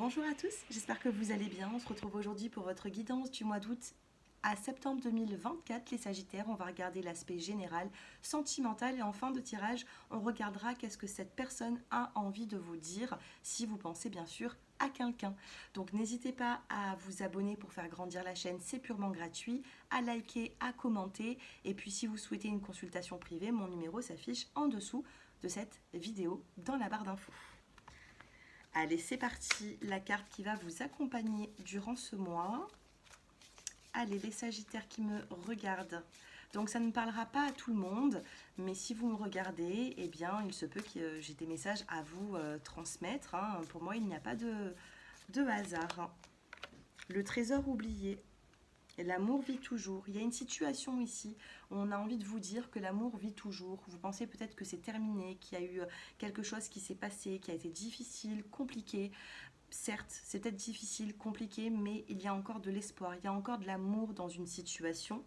Bonjour à tous, j'espère que vous allez bien. On se retrouve aujourd'hui pour votre guidance du mois d'août à septembre 2024. Les Sagittaires, on va regarder l'aspect général, sentimental et en fin de tirage, on regardera qu'est-ce que cette personne a envie de vous dire si vous pensez bien sûr à quelqu'un. Donc n'hésitez pas à vous abonner pour faire grandir la chaîne, c'est purement gratuit, à liker, à commenter et puis si vous souhaitez une consultation privée, mon numéro s'affiche en dessous de cette vidéo dans la barre d'infos. Allez, c'est parti, la carte qui va vous accompagner durant ce mois. Allez, les Sagittaires qui me regardent. Donc ça ne parlera pas à tout le monde, mais si vous me regardez, eh bien, il se peut que j'ai des messages à vous transmettre. Hein. Pour moi, il n'y a pas de hasard. Le trésor oublié. L'amour vit toujours. Il y a une situation ici où on a envie de vous dire que l'amour vit toujours. Vous pensez peut-être que c'est terminé, qu'il y a eu quelque chose qui s'est passé, qui a été difficile, compliqué. Certes, c'est peut-être difficile, compliqué, mais il y a encore de l'espoir, il y a encore de l'amour dans une situation.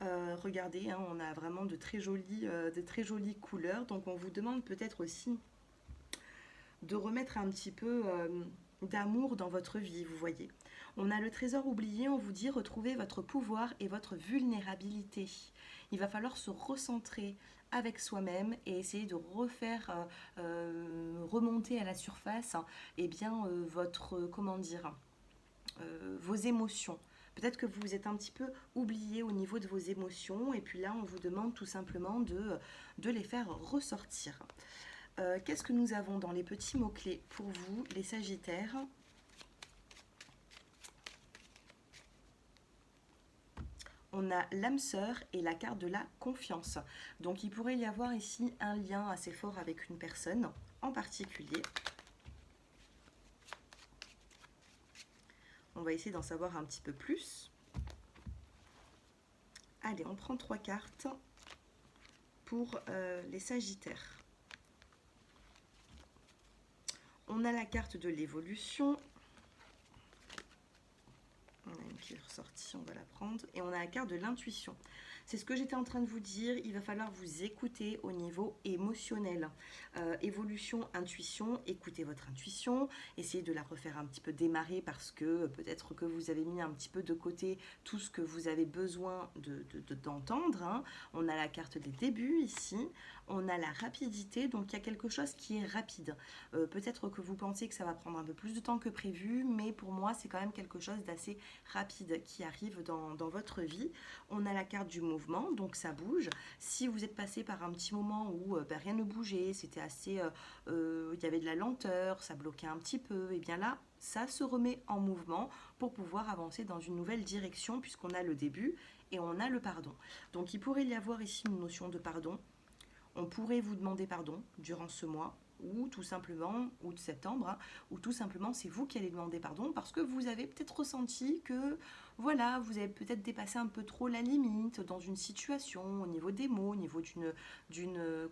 Regardez, hein, on a vraiment de très jolies couleurs. Donc on vous demande peut-être aussi de remettre un petit peu d'amour dans votre vie, vous voyez. On a le trésor oublié, on vous dit retrouvez votre pouvoir et votre vulnérabilité. Il va falloir se recentrer avec soi-même et essayer de refaire remonter à la surface eh bien, votre, comment dire, vos émotions. Peut-être que vous êtes un petit peu oublié au niveau de vos émotions et puis là on vous demande tout simplement de les faire ressortir. Qu'est-ce que nous avons dans les petits mots-clés pour vous, les Sagittaires? On a l'âme sœur et la carte de la confiance. Donc il pourrait y avoir ici un lien assez fort avec une personne en particulier. On va essayer d'en savoir un petit peu plus. Allez, on prend 3 cartes pour les Sagittaires. On a la carte de l'évolution. On a une qui est ressortie, on va la prendre. Et on a la carte de l'intuition. C'est ce que j'étais en train de vous dire, il va falloir vous écouter au niveau émotionnel. Évolution, intuition, écoutez votre intuition, essayez de la refaire un petit peu démarrer parce que peut-être que vous avez mis un petit peu de côté tout ce que vous avez besoin d'entendre. Hein. On a la carte des débuts ici, on a la rapidité, donc il y a quelque chose qui est rapide. Peut-être que vous pensez que ça va prendre un peu plus de temps que prévu, mais pour moi c'est quand même quelque chose d'assez rapide qui arrive dans votre vie. On a la carte du mouvement, donc ça bouge. Si vous êtes passé par un petit moment où rien ne bougeait, c'était assez, il y avait de la lenteur, ça bloquait un petit peu, et bien là, ça se remet en mouvement pour pouvoir avancer dans une nouvelle direction puisqu'on a le début et on a le pardon. Donc il pourrait y avoir ici une notion de pardon. On pourrait vous demander pardon durant ce mois ou tout simplement, ou de septembre, hein, ou tout simplement c'est vous qui allez demander pardon parce que vous avez peut-être ressenti que voilà, vous avez peut-être dépassé un peu trop la limite dans une situation, au niveau des mots, au niveau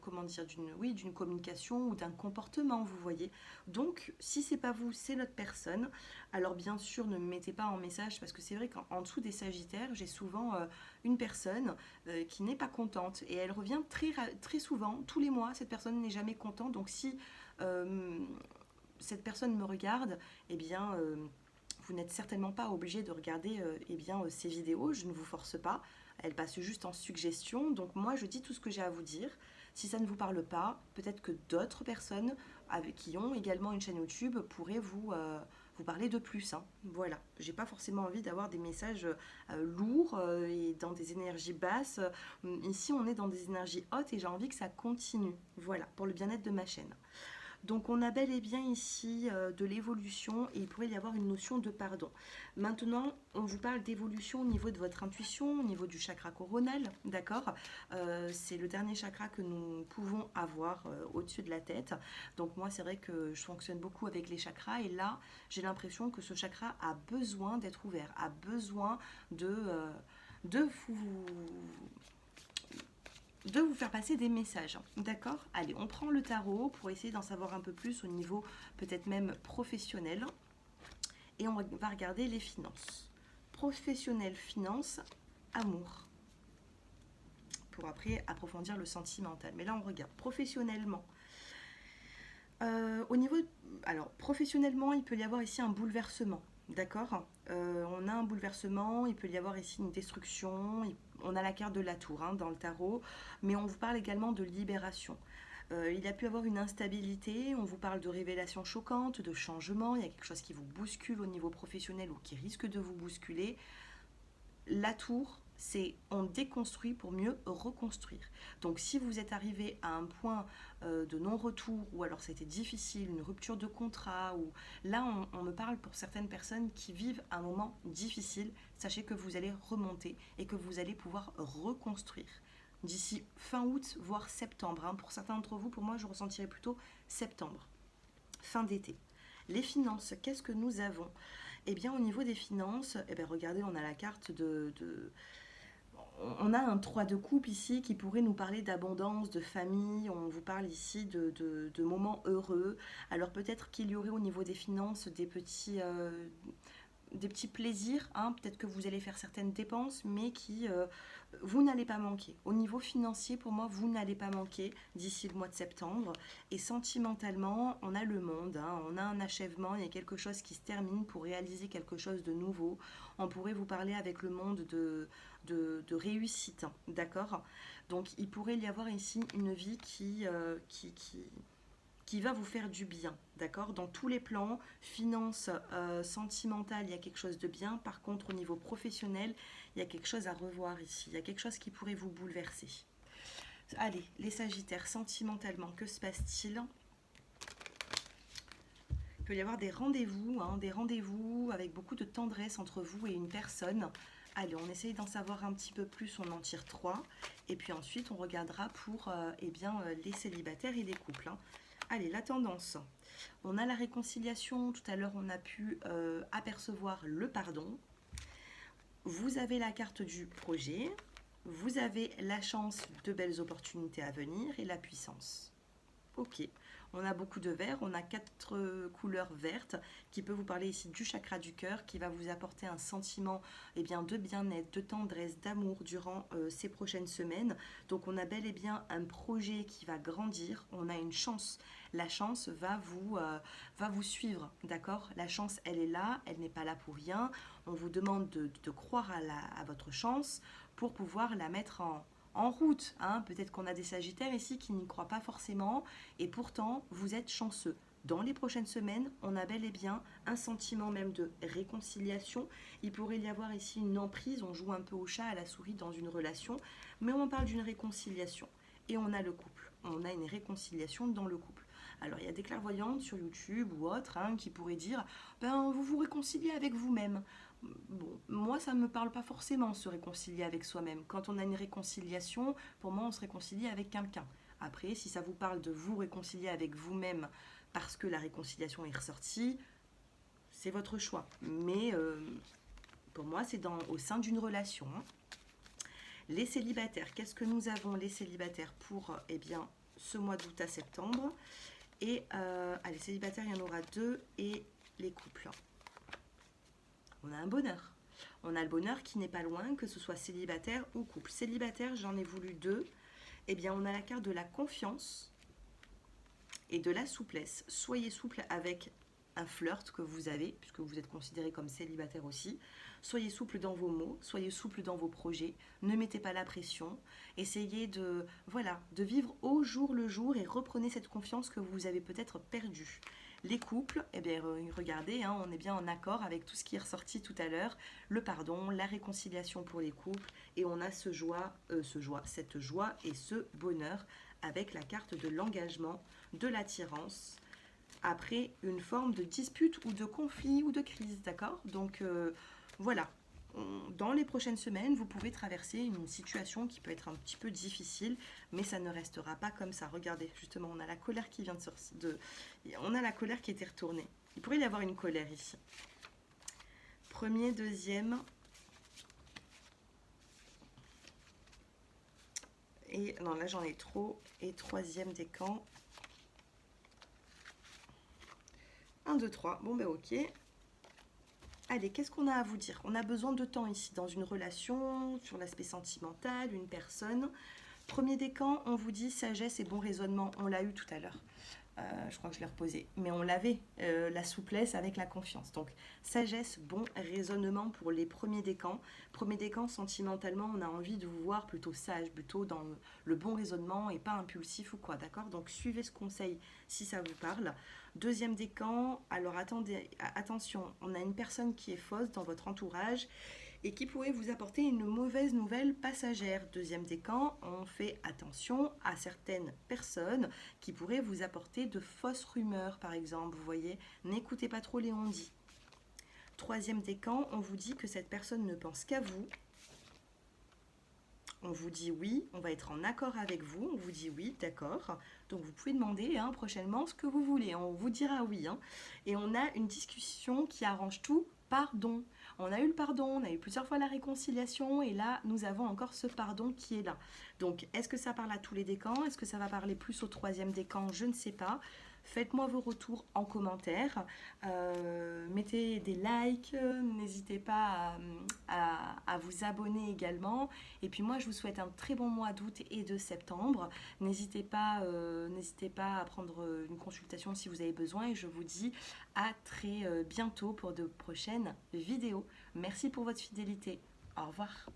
comment dire, d'une communication ou d'un comportement, vous voyez. Donc, si c'est pas vous, c'est l'autre personne. Alors bien sûr, ne me mettez pas en message parce que c'est vrai qu'en dessous des Sagittaires, j'ai souvent une personne qui n'est pas contente et elle revient très souvent, tous les mois, cette personne n'est jamais contente. Donc si cette personne me regarde, eh bien vous n'êtes certainement pas obligé de regarder eh bien, ces vidéos, je ne vous force pas, elles passent juste en suggestion, donc moi je dis tout ce que j'ai à vous dire. Si ça ne vous parle pas, peut-être que d'autres personnes qui ont également une chaîne YouTube pourraient vous parler de plus. Hein. Voilà, j'ai pas forcément envie d'avoir des messages lourds et dans des énergies basses. Ici on est dans des énergies hautes et j'ai envie que ça continue. Voilà, pour le bien-être de ma chaîne. Donc on a bel et bien ici de l'évolution et il pourrait y avoir une notion de pardon. Maintenant, on vous parle d'évolution au niveau de votre intuition, au niveau du chakra coronal, d'accord. C'est le dernier chakra que nous pouvons avoir au-dessus de la tête. Donc moi, c'est vrai que je fonctionne beaucoup avec les chakras et là, j'ai l'impression que ce chakra a besoin d'être ouvert, a besoin de vous faire passer des messages. D'accord? Allez, on prend le tarot pour essayer d'en savoir un peu plus au niveau peut-être même professionnel. Et on va regarder les finances. Professionnel, finance, amour. Pour après approfondir le sentimental. Mais là, on regarde professionnellement. Au niveau, alors professionnellement, il peut y avoir ici un bouleversement, d'accord. On a un bouleversement, il peut y avoir ici une destruction, on a la carte de la tour hein, dans le tarot, mais on vous parle également de libération. Il y a pu avoir une instabilité, on vous parle de révélations choquantes, de changements, il y a quelque chose qui vous bouscule au niveau professionnel ou qui risque de vous bousculer. La tour, c'est on déconstruit pour mieux reconstruire. Donc si vous êtes arrivé à un point de non-retour, ou alors c'était difficile, une rupture de contrat, ou là on me parle pour certaines personnes qui vivent un moment difficile, sachez que vous allez remonter et que vous allez pouvoir reconstruire. D'ici fin août, voire septembre. Hein. Pour certains d'entre vous, pour moi, je ressentirais plutôt septembre, fin d'été. Les finances, qu'est-ce que nous avons? Eh bien, au niveau des finances, eh bien, regardez, on a la carte on a un 3 de coupe ici qui pourrait nous parler d'abondance, de famille. On vous parle ici de moments heureux. Alors peut-être qu'il y aurait au niveau des finances des petits plaisirs. Hein. Peut-être que vous allez faire certaines dépenses, mais qui vous n'allez pas manquer. Au niveau financier, pour moi, vous n'allez pas manquer d'ici le mois de septembre. Et sentimentalement, on a le monde, hein, on a un achèvement, il y a quelque chose qui se termine pour réaliser quelque chose de nouveau. On pourrait vous parler avec le monde de réussite, hein, d'accord. Donc il pourrait y avoir ici une vie qui va vous faire du bien, d'accord. Dans tous les plans, finance, sentimentale, il y a quelque chose de bien. Par contre, au niveau professionnel, il y a quelque chose à revoir ici. Il y a quelque chose qui pourrait vous bouleverser. Allez, les Sagittaires, sentimentalement, que se passe-t-il? Il peut y avoir des rendez-vous avec beaucoup de tendresse entre vous et une personne. Allez, on essaye d'en savoir un petit peu plus, on en tire 3. Et puis ensuite, on regardera pour les célibataires et les couples. Hein. Allez, la tendance. On a la réconciliation, tout à l'heure on a pu apercevoir le pardon. Vous avez la carte du projet, vous avez la chance de belles opportunités à venir et la puissance. Ok, on a beaucoup de vert, on a 4 couleurs vertes qui peut vous parler ici du chakra du cœur qui va vous apporter un sentiment de bien-être, de tendresse, d'amour durant ces prochaines semaines. Donc on a bel et bien un projet qui va grandir, on a une chance. La chance va vous suivre, d'accord. La chance, elle est là, elle n'est pas là pour rien. On vous demande de croire à votre chance pour pouvoir la mettre en route. Hein. Peut-être qu'on a des Sagittaires ici qui n'y croient pas forcément et pourtant vous êtes chanceux. Dans les prochaines semaines, on a bel et bien un sentiment même de réconciliation. Il pourrait y avoir ici une emprise, on joue un peu au chat, à la souris dans une relation, mais on parle d'une réconciliation. Et on a le couple, on a une réconciliation dans le couple. Alors il y a des clairvoyantes sur YouTube ou autres hein, qui pourraient dire vous vous réconciliez avec vous-même. Bon, moi ça ne me parle pas forcément se réconcilier avec soi-même. Quand on a une réconciliation, pour moi on se réconcilie avec quelqu'un. Après, si ça vous parle de vous réconcilier avec vous-même parce que la réconciliation est ressortie, c'est votre choix. Mais pour moi c'est au sein d'une relation. Les célibataires, qu'est-ce que nous avons les célibataires pour ce mois d'août à septembre? Et les célibataires, il y en aura 2 et les couples. On a un bonheur. On a le bonheur qui n'est pas loin, que ce soit célibataire ou couple. Célibataire, j'en ai voulu 2. Eh bien, on a la carte de la confiance et de la souplesse. Soyez souple avec un flirt que vous avez, puisque vous êtes considéré comme célibataire aussi. Soyez souple dans vos mots, soyez souple dans vos projets, ne mettez pas la pression, essayez de vivre au jour le jour et reprenez cette confiance que vous avez peut-être perdue. Les couples, regardez, hein, on est bien en accord avec tout ce qui est ressorti tout à l'heure, le pardon, la réconciliation pour les couples, et on a cette joie et ce bonheur avec la carte de l'engagement, de l'attirance, après une forme de dispute ou de conflit ou de crise, d'accord? Donc voilà, dans les prochaines semaines, vous pouvez traverser une situation qui peut être un petit peu difficile, mais ça ne restera pas comme ça. Regardez, justement, on a la colère qui vient on a la colère qui était retournée. Il pourrait y avoir une colère ici. Premier, deuxième. Et non, là j'en ai trop. Et troisième décan. 1, 2, 3. Bon, ben ok. Allez, qu'est-ce qu'on a à vous dire? On a besoin de temps ici, dans une relation, sur l'aspect sentimental, une personne. Premier décan, on vous dit sagesse et bon raisonnement. On l'a eu tout à l'heure. Je crois que je l'ai reposé. Mais on l'avait, la souplesse avec la confiance. Donc, sagesse, bon raisonnement pour les premiers décans. Premier décan, sentimentalement, on a envie de vous voir plutôt sage, plutôt dans le bon raisonnement et pas impulsif ou quoi, d'accord? Donc, suivez ce conseil si ça vous parle. Deuxième décan, alors attendez, attention, on a une personne qui est fausse dans votre entourage et qui pourrait vous apporter une mauvaise nouvelle passagère. Deuxième décan, on fait attention à certaines personnes qui pourraient vous apporter de fausses rumeurs, par exemple. Vous voyez, n'écoutez pas trop les on-dit. Troisième décan, on vous dit que cette personne ne pense qu'à vous. On vous dit oui, on va être en accord avec vous, on vous dit oui, d'accord. Donc vous pouvez demander prochainement ce que vous voulez, on vous dira oui. Et on a une discussion qui arrange tout, pardon. On a eu le pardon, on a eu plusieurs fois la réconciliation et là nous avons encore ce pardon qui est là. Donc est-ce que ça parle à tous les décans? Est-ce que ça va parler plus au troisième décan? Je ne sais pas. Faites-moi vos retours en commentaire. Mettez des likes, n'hésitez pas à vous abonner également. Et puis moi, je vous souhaite un très bon mois d'août et de septembre. N'hésitez pas à prendre une consultation si vous avez besoin. Et je vous dis à très bientôt pour de prochaines vidéos. Merci pour votre fidélité. Au revoir.